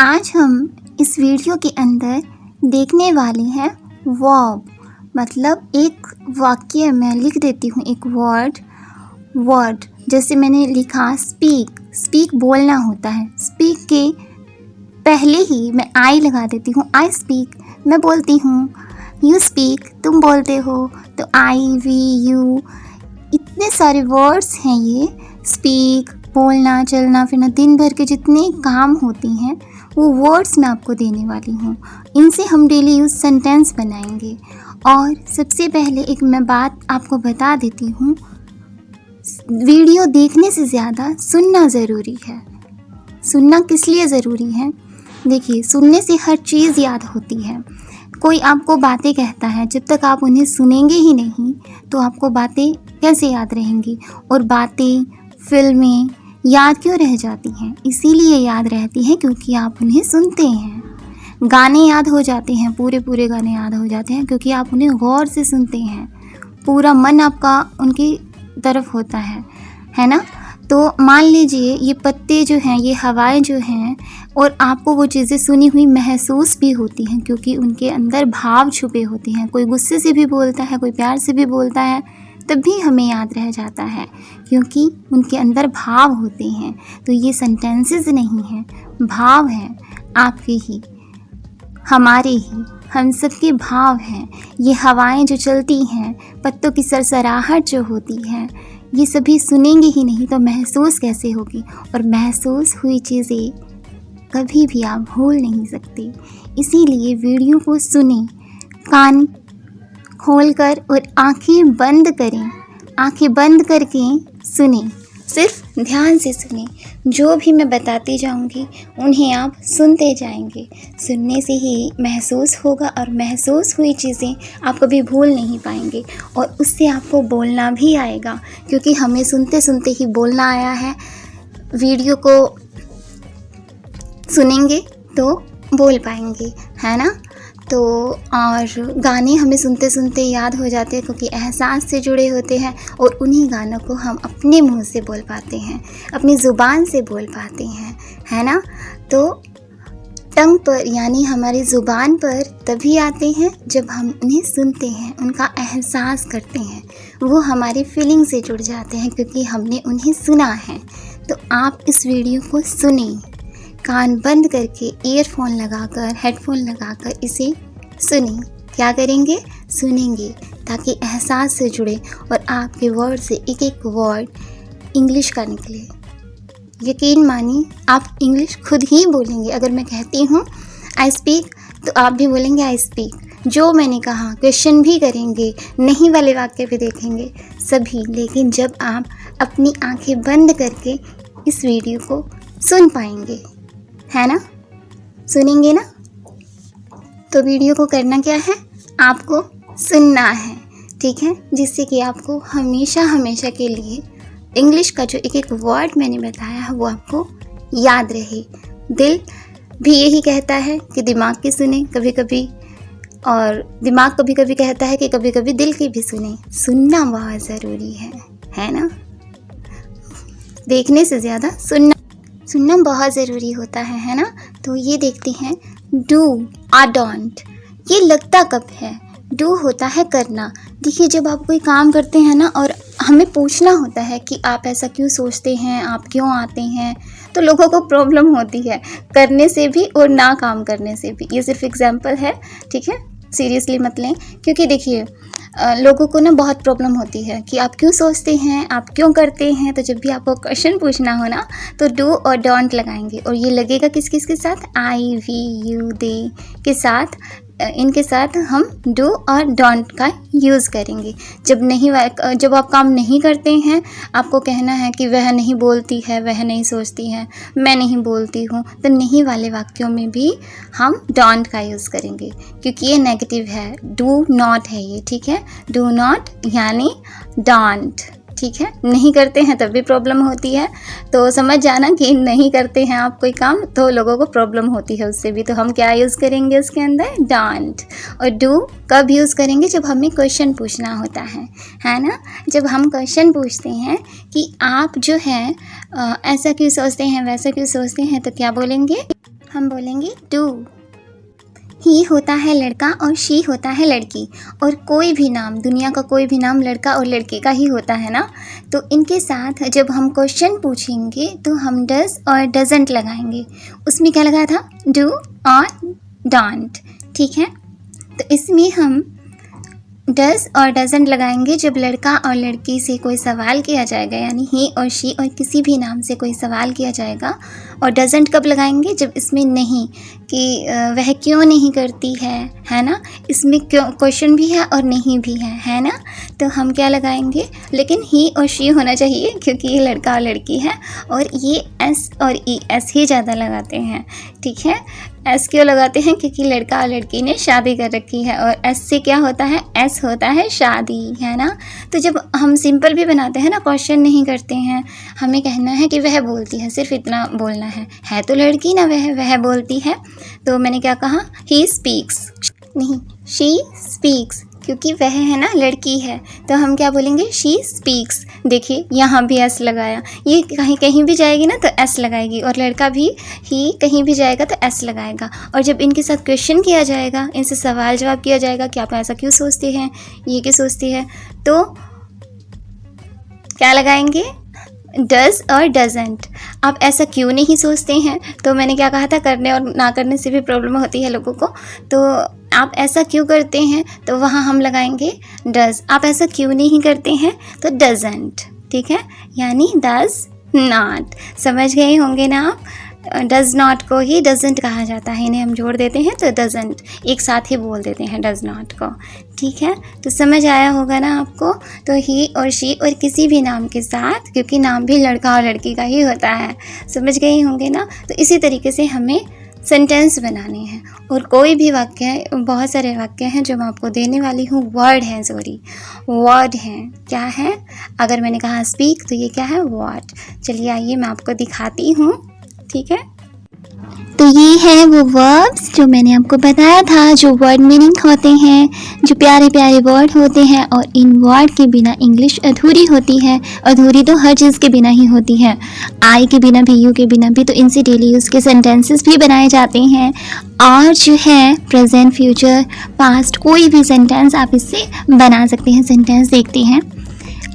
आज हम इस वीडियो के अंदर देखने वाले हैं वर्ब, मतलब एक वाक्य में लिख देती हूँ एक वर्ड जैसे मैंने लिखा स्पीक बोलना होता है। स्पीक के पहले ही मैं आई लगा देती हूँ। आई स्पीक मैं बोलती हूँ, यू स्पीक तुम बोलते हो। तो आई वी यू इतने सारे वर्ड्स हैं ये। स्पीक बोलना चलना फिरना, दिन भर के जितने काम होती हैं वो वर्ड्स मैं आपको देने वाली हूँ। इनसे हम डेली यूज सेंटेंस बनाएंगे। और सबसे पहले एक मैं बात आपको बता देती हूँ, वीडियो देखने से ज़्यादा सुनना ज़रूरी है। सुनना किस लिए ज़रूरी है? देखिए, सुनने से हर चीज़ याद होती है। कोई आपको बातें कहता है, जब तक आप उन्हें सुनेंगे ही नहीं तो आपको बातें कैसे याद रहेंगी? और बातें, फिल्में याद क्यों रह जाती हैं? इसीलिए याद रहती हैं क्योंकि आप उन्हें सुनते हैं। गाने याद हो जाते हैं, पूरे गाने याद हो जाते हैं क्योंकि आप उन्हें गौर से सुनते हैं। पूरा मन आपका उनकी तरफ होता है ना? तो मान लीजिए ये पत्ते जो हैं, ये हवाएं जो हैं, और आपको वो चीज़ें सुनी हुई महसूस भी होती हैं क्योंकि उनके अंदर भाव छुपे होते हैं। कोई गुस्से से भी बोलता है, कोई प्यार से भी बोलता है, तब भी हमें याद रह जाता है क्योंकि उनके अंदर भाव होते हैं। तो ये सेंटेंसेस नहीं हैं, भाव हैं, आपके ही, हमारे ही, हम सबके भाव हैं। ये हवाएं जो चलती हैं, पत्तों की सरसराहट जो होती है, ये सभी सुनेंगे ही नहीं तो महसूस कैसे होगी? और महसूस हुई चीज़ें कभी भी आप भूल नहीं सकते। इसीलिए वीडियो को सुनें, कान खोलकर और आंखें बंद करें। आंखें बंद करके सुनें, सिर्फ ध्यान से सुनें। जो भी मैं बताती जाऊंगी उन्हें आप सुनते जाएंगे। सुनने से ही महसूस होगा और महसूस हुई चीज़ें आप कभी भूल नहीं पाएंगे। और उससे आपको बोलना भी आएगा क्योंकि हमें सुनते सुनते ही बोलना आया है। वीडियो को सुनेंगे तो बोल पाएंगे, है ना? तो और गाने हमें सुनते सुनते याद हो जाते हैं क्योंकि एहसास से जुड़े होते हैं और उन्हीं गानों को हम अपने मुंह से बोल पाते हैं, अपनी ज़ुबान से बोल पाते हैं, है ना? तो टंग पर यानी हमारी ज़ुबान पर तभी आते हैं जब हम उन्हें सुनते हैं, उनका एहसास करते हैं। वो हमारी फीलिंग से जुड़ जाते हैं क्योंकि हमने उन्हें सुना है। तो आप इस वीडियो को सुनें, कान बंद करके, ईयरफोन लगाकर, हेडफोन लगाकर इसे सुनें। क्या करेंगे? सुनेंगे ताकि एहसास से जुड़े और आपके वर्ड से एक एक वर्ड इंग्लिश का निकले। यकीन मानिए आप इंग्लिश खुद ही बोलेंगे। अगर मैं कहती हूँ आई स्पीक तो आप भी बोलेंगे आई स्पीक। जो मैंने कहा क्वेश्चन भी करेंगे, नहीं वाले वाक्य भी देखेंगे सभी। लेकिन जब आप अपनी आंखें बंद करके इस वीडियो को सुन पाएंगे, है ना? सुनेंगे ना? तो वीडियो को करना क्या है? आपको सुनना है, ठीक है? जिससे कि आपको हमेशा के लिए इंग्लिश का जो एक एक वर्ड मैंने बताया है वो आपको याद रहे। दिल भी यही कहता है कि दिमाग की सुने कभी कभी, और दिमाग कभी कभी कहता है कि कभी कभी दिल की भी सुने। सुनना बहुत ज़रूरी है ना? देखने से ज़्यादा सुनना बहुत ज़रूरी होता है ना? तो ये देखते हैं, डू और डोंट, ये लगता कब है? डू होता है करना। देखिए, जब आप कोई काम करते हैं ना और हमें पूछना होता है कि आप ऐसा क्यों सोचते हैं, आप क्यों आते हैं, तो लोगों को प्रॉब्लम होती है करने से भी और ना काम करने से भी। ये सिर्फ एग्जाम्पल है, ठीक है? सीरियसली मत लें क्योंकि देखिए लोगों को ना बहुत प्रॉब्लम होती है कि आप क्यों सोचते हैं, आप क्यों करते हैं। तो जब भी आपको क्वेश्चन पूछना हो ना तो डू और डोंट लगाएंगे। और ये लगेगा किस किस के साथ? आई वी यू दे के साथ। इनके साथ हम डू और डोंट का यूज़ करेंगे। जब आप काम नहीं करते हैं, आपको कहना है कि वह नहीं बोलती है, वह नहीं सोचती है, मैं नहीं बोलती हूँ, तो नहीं वाले वाक्यों में भी हम डोंट का यूज़ करेंगे क्योंकि ये नेगेटिव है। डू नॉट है ये, ठीक है? डू नॉट यानी डोंट, ठीक है? नहीं करते हैं तब भी प्रॉब्लम होती है। तो समझ जाना कि नहीं करते हैं आप कोई काम तो लोगों को प्रॉब्लम होती है उससे भी। तो हम क्या यूज़ करेंगे उसके अंदर? डोंट। और डू कब यूज़ करेंगे? जब हमें क्वेश्चन पूछना होता है ना? जब हम क्वेश्चन पूछते हैं कि आप जो है ऐसा क्यों सोचते हैं, वैसा क्यों सोचते हैं, तो क्या बोलेंगे? हम बोलेंगे डू। ही होता है लड़का और शी होता है लड़की, और कोई भी नाम, दुनिया का कोई भी नाम लड़का और लड़के का ही होता है ना। तो इनके साथ जब हम क्वेश्चन पूछेंगे तो हम डज और डजंट लगाएंगे। उसमें क्या लगा था, डू और डोंट, ठीक है। तो इसमें हम डज और डजंट लगाएंगे जब लड़का और लड़की से कोई सवाल किया जाएगा, यानी ही और शी और किसी भी नाम से कोई सवाल किया जाएगा। और डजंट कब लगाएंगे, जब इसमें नहीं कि वह क्यों नहीं करती है ना, इसमें क्यों क्वेश्चन भी है और नहीं भी है ना। तो हम क्या लगाएंगे, लेकिन ही और शी होना चाहिए क्योंकि ये लड़का और लड़की है। और ये एस और ई एस ही ज़्यादा लगाते हैं, ठीक है। एस क्यों लगाते हैं, क्योंकि लड़का और लड़की ने शादी कर रखी है, और एस से क्या होता है, एस होता है शादी, है ना। तो जब हम सिंपल भी बनाते हैं ना, क्वेश्चन नहीं करते हैं, हमें कहना है कि वह बोलती है, सिर्फ इतना बोलना है तो लड़की ना, वह बोलती है। तो मैंने क्या कहा, ही स्पीक्स, नहीं शी स्पीक्स, क्योंकि वह है ना लड़की है, तो हम क्या बोलेंगे, शी स्पीक्स। देखिए यहाँ भी एस लगाया, ये कहीं भी जाएगी ना तो एस लगाएगी, और लड़का भी ही कहीं भी जाएगा तो एस लगाएगा। और जब इनके साथ क्वेश्चन किया जाएगा, इनसे सवाल जवाब किया जाएगा कि आप ऐसा क्यों सोचते हैं, ये क्यों सोचती है, तो क्या लगाएंगे, डज और डजंट। आप ऐसा क्यों नहीं सोचते हैं, तो मैंने क्या कहा था, करने और ना करने से भी प्रॉब्लम होती है लोगों को। तो आप ऐसा क्यों करते हैं, तो वहाँ हम लगाएंगे डज। आप ऐसा क्यों नहीं करते हैं, तो डजंट, ठीक है, यानी डज नॉट। समझ गए होंगे ना आप। डज नॉट को ही डजंट कहा जाता है, इन्हें हम जोड़ देते हैं तो डजंट, एक साथ ही बोल देते हैं डज नॉट को, ठीक है। तो समझ आया होगा ना आपको। तो ही और शी और किसी भी नाम के साथ, क्योंकि नाम भी लड़का और लड़की का ही होता है, समझ गए होंगे ना। तो इसी तरीके से हमें सेंटेंस बनाने हैं। और कोई भी वाक्य, बहुत सारे वाक्य हैं जो मैं आपको देने वाली हूँ, वर्ड हैं, क्या है। अगर मैंने कहा स्पीक तो ये क्या है, वर्ड। चलिए आइए मैं आपको दिखाती हूँ, ठीक है। तो ये है वो वर्ब्स जो मैंने आपको बताया था, जो वर्ड मीनिंग होते हैं, जो प्यारे प्यारे वर्ड होते हैं। और इन वर्ड के बिना इंग्लिश अधूरी होती है। अधूरी तो हर चीज़ के बिना ही होती है, आई के बिना भी, यू के बिना भी। तो इनसे डेली यूज़ के सेंटेंसेस भी बनाए जाते हैं। और जो है प्रेजेंट, फ्यूचर, पास्ट, कोई भी सेंटेंस आप इससे बना सकते हैं। सेंटेंस देखते हैं,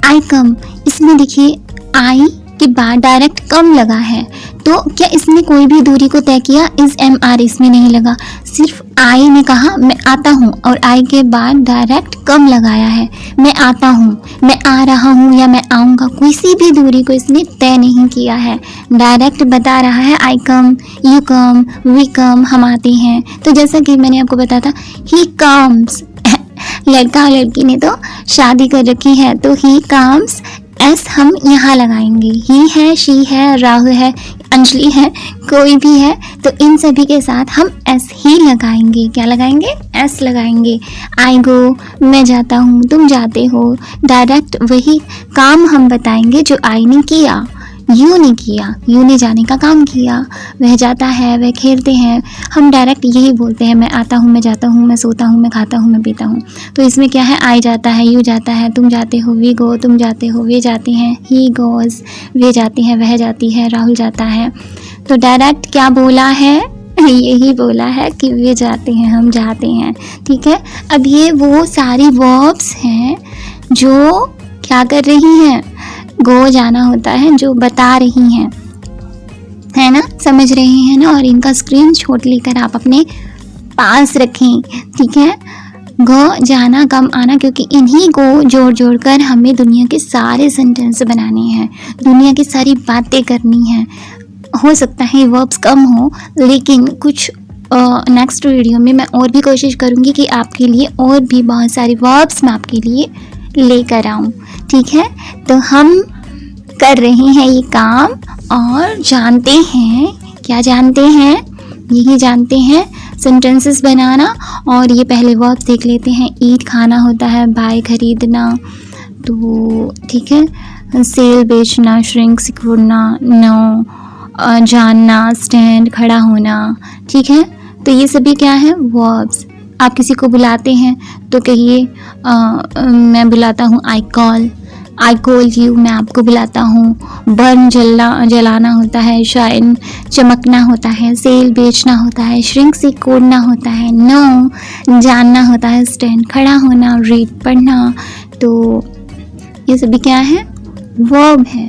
आई कम, इसमें देखिए आई के बाद डायरेक्ट कम लगा है, तो क्या इसने कोई भी दूरी को तय किया, इस एम आर इसमें नहीं लगा, सिर्फ आई ने कहा मैं आता हूँ, और आई के बाद डायरेक्ट कम लगाया है, मैं आता हूँ, मैं आ रहा हूँ या मैं आऊँगा, किसी भी दूरी को इसने तय नहीं किया है, डायरेक्ट बता रहा है आई कम, यू कम, वी कम, हम आते हैं। तो जैसा कि मैंने आपको बताया था, ही कम्स, लड़का और लड़की ने तो शादी कर रखी है, तो ही कम्स, एस हम यहाँ लगाएंगे। ही है, शी है, राहुल है, अंजलि है, कोई भी है, तो इन सभी के साथ हम एस ही लगाएंगे। क्या लगाएंगे, एस लगाएंगे। आई गो, मैं जाता हूँ, तुम जाते हो, डायरेक्ट वही काम हम बताएंगे जो आई ने किया, यू ने किया, यू ने जाने का काम किया, वह जाता है, वह खेलते हैं, हम डायरेक्ट यही बोलते हैं, मैं आता हूँ, मैं जाता हूँ, मैं सोता हूँ, मैं खाता हूँ, मैं पीता हूँ। तो इसमें क्या है, आई जाता है, यू जाता है, तुम जाते हो, वी गो, तुम जाते हो, वे जाते हैं, ही गोज़, वे जाते हैं, वह जाती है, राहुल जाता है। तो डायरेक्ट क्या बोला है, यही बोला है कि वे जाते हैं, हम जाते हैं, ठीक है। अब ये वो सारी वर्ब्स हैं जो क्या कर रही हैं, गो जाना होता है, जो बता रही हैं, है ना, समझ रही हैं ना। और इनका स्क्रीनशॉट लेकर आप अपने पास रखें, ठीक है। गो जाना, कम आना, क्योंकि इन्हीं को जोड़ जोड़ कर हमें दुनिया के सारे सेंटेंस बनाने हैं, दुनिया की सारी बातें करनी हैं। हो सकता है वर्ब्स कम हो, लेकिन कुछ नेक्स्ट वीडियो में मैं और भी कोशिश करूँगी कि आपके लिए और भी बहुत सारी वर्ब्स मैं आपके लिए लेकर आऊँ, ठीक है। तो हम कर रहे हैं ये काम और जानते हैं, क्या जानते हैं, यही जानते हैं सेंटेंसेस बनाना। और ये पहले वर्ब देख लेते हैं। ईट खाना होता है, बाय खरीदना, तो ठीक है। सेल बेचना, श्रिंक सिकुड़ना, नो जानना, स्टैंड खड़ा होना, ठीक है। तो ये सभी क्या है, वर्ब्स। आप किसी को बुलाते हैं तो कहिए मैं बुलाता हूँ, I call, I call you, मैं आपको बुलाता हूँ। बर्न, जलाना होता है। शाइन, चमकना होता है। सेल, बेचना होता है। श्रिंक, से कोड़ना होता है। नो, जानना होता है। स्टैंड, खड़ा होना। रीड, पढ़ना। तो ये सभी क्या है? वर्ब है,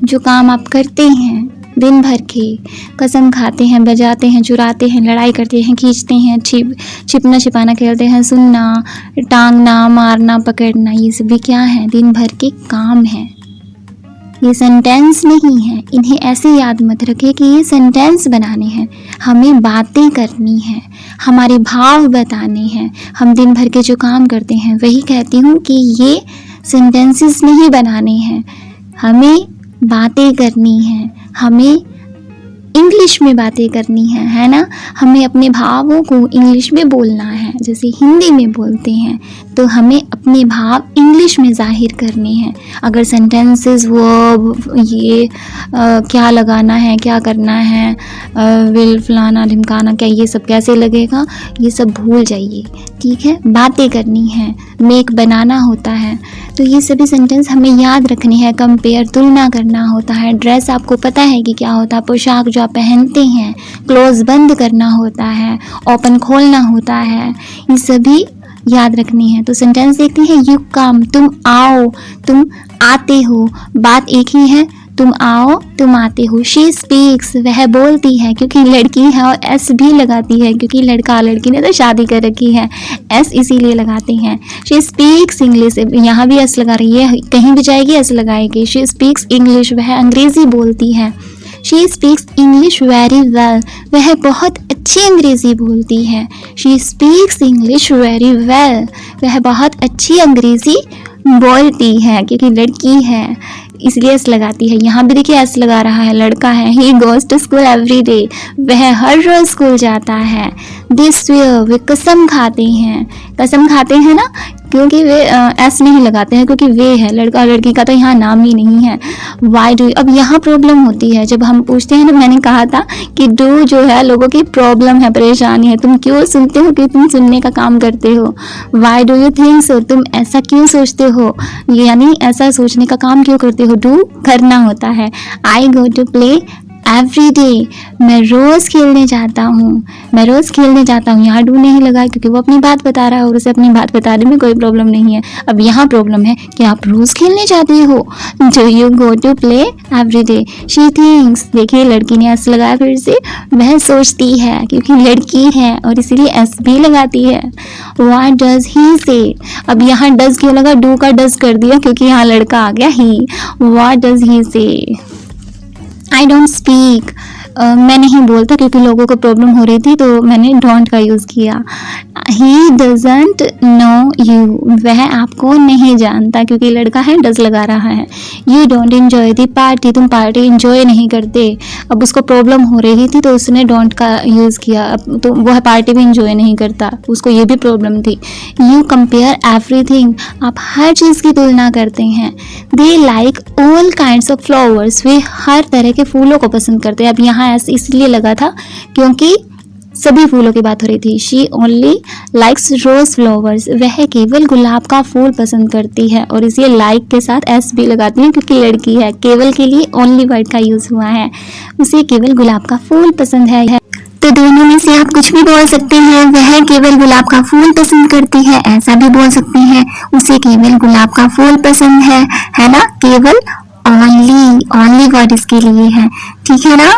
जो काम आप करते हैं दिन भर के। कसम खाते हैं, बजाते हैं, चुराते हैं, लड़ाई करते हैं, खींचते हैं, छिपना छिपाना खेलते हैं, सुनना, टांगना, मारना, पकड़ना, ये सभी क्या है? दिन भर के काम हैं। ये सेंटेंस नहीं है। इन्हें ऐसे याद मत रखें कि ये सेंटेंस बनाने हैं। हमें बातें करनी है, हमारे भाव बताने हैं। हम दिन भर के जो काम करते हैं, वही कहती हूँ कि ये सेंटेंसेस नहीं बनाने हैं। हमें बातें करनी है, हमें इंग्लिश में बातें करनी है ना। हमें अपने भावों को इंग्लिश में बोलना है। जैसे हिंदी में बोलते हैं तो हमें अपने भाव इंग्लिश में जाहिर करने हैं। अगर सेंटेंसेस, वर्ब, ये क्या लगाना है, क्या करना है, विल, फलाना, ढिमकाना, क्या, ये सब कैसे लगेगा, ये सब भूल जाइए। ठीक है, बातें करनी है, मेक, बनाना होता है। तो ये सभी सेंटेंस हमें याद रखने हैं। कंपेयर, तुलना करना होता है। ड्रेस, आपको पता है कि क्या होता है, पोशाक जो आप पहनते हैं। क्लोज, बंद करना होता है। ओपन, खोलना होता है। ये सभी याद रखनी है। तो सेंटेंस देखते हैं। यू कम, तुम आओ, तुम आते हो। बात एक ही है, तुम आओ, तुम आते हो। शी स्पीक्स, वह बोलती है, क्योंकि लड़की है और एस भी लगाती है, क्योंकि लड़का, लड़की ने तो शादी कर रखी है, एस इसीलिए लगाते हैं। शी स्पीक्स इंग्लिश, यहाँ भी एस लगा रही है, कहीं भी जाएगी एस लगाएगी। शी स्पीक्स इंग्लिश, वह अंग्रेजी बोलती है। She speaks English very well, वह बहुत अच्छी अंग्रेज़ी बोलती है। She speaks English very well, वह बहुत अच्छी अंग्रेज़ी बोलती है, क्योंकि लड़की है इसलिए एस लगाती है। यहाँ भी देखिए एस लगा रहा है, लड़का है। He goes to school every day, वह हर रोज स्कूल जाता है। दे स्वेयर, वे कसम खाते हैं। कसम खाते हैं ना, क्योंकि वे एस नहीं लगाते हैं, क्योंकि वे है, लड़का लड़की का तो यहाँ नाम ही नहीं है। वाई डू, अब यहाँ प्रॉब्लम होती है जब हम पूछते हैं ना। मैंने कहा था कि डू जो है लोगों की प्रॉब्लम है, परेशानी है। तुम क्यों सुनते हो कि तुम सुनने का काम करते हो। Why do you think so, तुम ऐसा क्यों सोचते हो, यानी ऐसा सोचने का काम क्यों करते हो। डू करना होता है। I go to play every day, मैं रोज़ खेलने जाता हूँ। मैं रोज़ खेलने जाता हूँ, यहाँ डू नहीं लगा क्योंकि वो अपनी बात बता रहा है और उसे अपनी बात बताने में कोई प्रॉब्लम नहीं है। अब यहाँ प्रॉब्लम है कि आप रोज़ खेलने जाते हो। Do you go to play every day. She thinks, देखिए लड़की ने एस लगाया फिर से, वह सोचती है, क्योंकि लड़की है और इसीलिए एस भी लगाती है। व्हाट डज ही से, अब यहाँ डज क्यों लगा, डू का डज कर दिया क्योंकि यहाँ लड़का आ गया ही। व्हाट डज ही से। आई डोंट स्पीक, मैं नहीं बोलता, क्योंकि लोगों को प्रॉब्लम हो रही थी तो मैंने डोंट का यूज़ किया। ही डजंट नो यू, वह आपको नहीं जानता, क्योंकि लड़का है, डज लगा रहा है। You don't enjoy the party, तुम पार्टी एंजॉय नहीं करते। अब उसको प्रॉब्लम हो रही थी तो उसने डोंट का यूज़ किया। अब तो वह पार्टी भी एंजॉय नहीं करता, उसको ये भी प्रॉब्लम थी। यू कंपेयर एवरीथिंग, आप हर चीज़ की तुलना करते हैं। They like all kinds of flowers, वे हर तरह के फूलों को पसंद करते हैं। अब यहाँ ऐसे इसलिए लगा था क्योंकि सभी फूलों की बात हो रही थी। She only likes rose flowers, वह केवल गुलाब का फूल पसंद करती है, और इसलिए लाइक के साथ एस भी लगाती है क्योंकि लड़की है। केवल के लिए ओनली वर्ड का यूज हुआ है, उसे केवल गुलाब का फूल पसंद है। तो दोनों में से आप कुछ भी बोल सकते हैं। वह केवल गुलाब का फूल पसंद करती है, ऐसा भी बोल सकते हैं। उसे केवल गुलाब का फूल पसंद है ना। केवल, ओनली वर्ड इसके लिए है, ठीक है ना।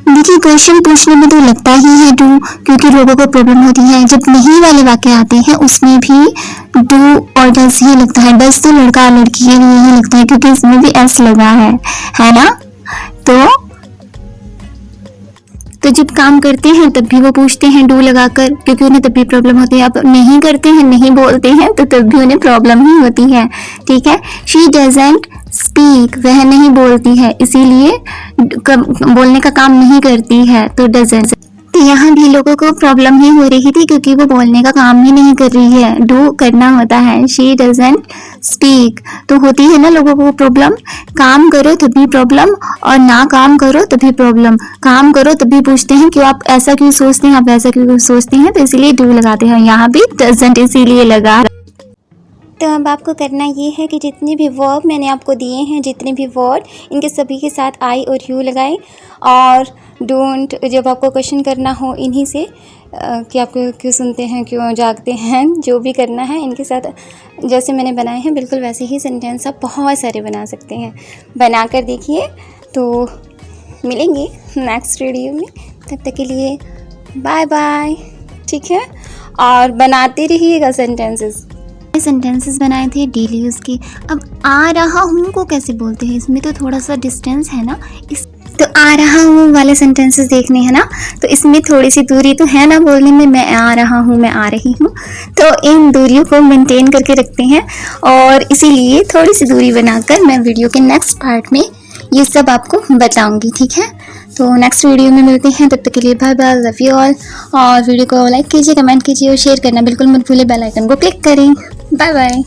देखिए क्वेश्चन पूछने में तो लगता ही है डू, क्योंकि लोगों को प्रॉब्लम होती है। जब नहीं वाले वाक्य आते हैं उसमें भी डू और डज ही लगता है। डज तो लड़का और लड़की के लिए ही लगता है क्योंकि इसमें भी एस लगा है ना। तो जब काम करते हैं तब भी वो पूछते हैं डू लगाकर, क्योंकि उन्हें तब भी प्रॉब्लम होती है। अब नहीं करते हैं, नहीं बोलते हैं, तो तब भी उन्हें प्रॉब्लम ही होती है, ठीक है। शी डजंट स्पीक, वह नहीं बोलती है, इसीलिए बोलने का काम नहीं करती है, तो डजंट। तो यहाँ भी लोगों को प्रॉब्लम ही हो रही थी क्योंकि वो बोलने का काम ही नहीं कर रही है। डू करना होता है। शी डजंट स्पीक, तो होती है ना लोगों को प्रॉब्लम। काम करो तभी प्रॉब्लम और ना काम करो तभी प्रॉब्लम। काम करो तभी पूछते हैं क्यों, आप ऐसा क्यों सोचते हैं, आप ऐसा क्यों सोचते हैं, तो इसीलिए डू लगाते हैं। यहाँ भी डजंट इसीलिए लगा। तो अब आपको करना ये है कि जितने भी वर्ब मैंने आपको दिए हैं, जितने भी वर्ड, इनके सभी के साथ आई और यू लगाएं। और डोंट, जब आपको क्वेश्चन करना हो इन्हीं से कि आप क्यों सुनते हैं, क्यों जागते हैं, जो भी करना है इनके साथ जैसे मैंने बनाए हैं बिल्कुल वैसे ही सेंटेंस आप बहुत सारे बना सकते हैं। बना कर देखिए। तो मिलेंगे नेक्स्ट वीडियो में, तब तक के लिए बाय बाय। ठीक है, और बनाते रहिएगा सेंटेंसेस बनाए थे डेली यूज़ की। अब आ रहा हूँ को कैसे बोलते हैं, इसमें तो थोड़ा सा डिस्टेंस है ना, इस तो आ रहा हूँ वाले सेंटेंसेस देखने हैं ना, तो इसमें थोड़ी सी दूरी तो है ना बोलने में, मैं आ रहा हूँ, मैं आ रही हूँ, तो इन दूरियों को मेंटेन करके रखते हैं और इसीलिए थोड़ी सी दूरी बनाकर मैं वीडियो के नेक्स्ट पार्ट में ये सब आपको बताऊँगी। ठीक है, तो नेक्स्ट वीडियो में मिलते हैं, तब तक के लिए bye bye, love you all. और वीडियो को लाइक कीजिए, कमेंट कीजिए और शेयर करना बिल्कुल मत भूलिए, बेल आइकन को क्लिक करें। Bye bye.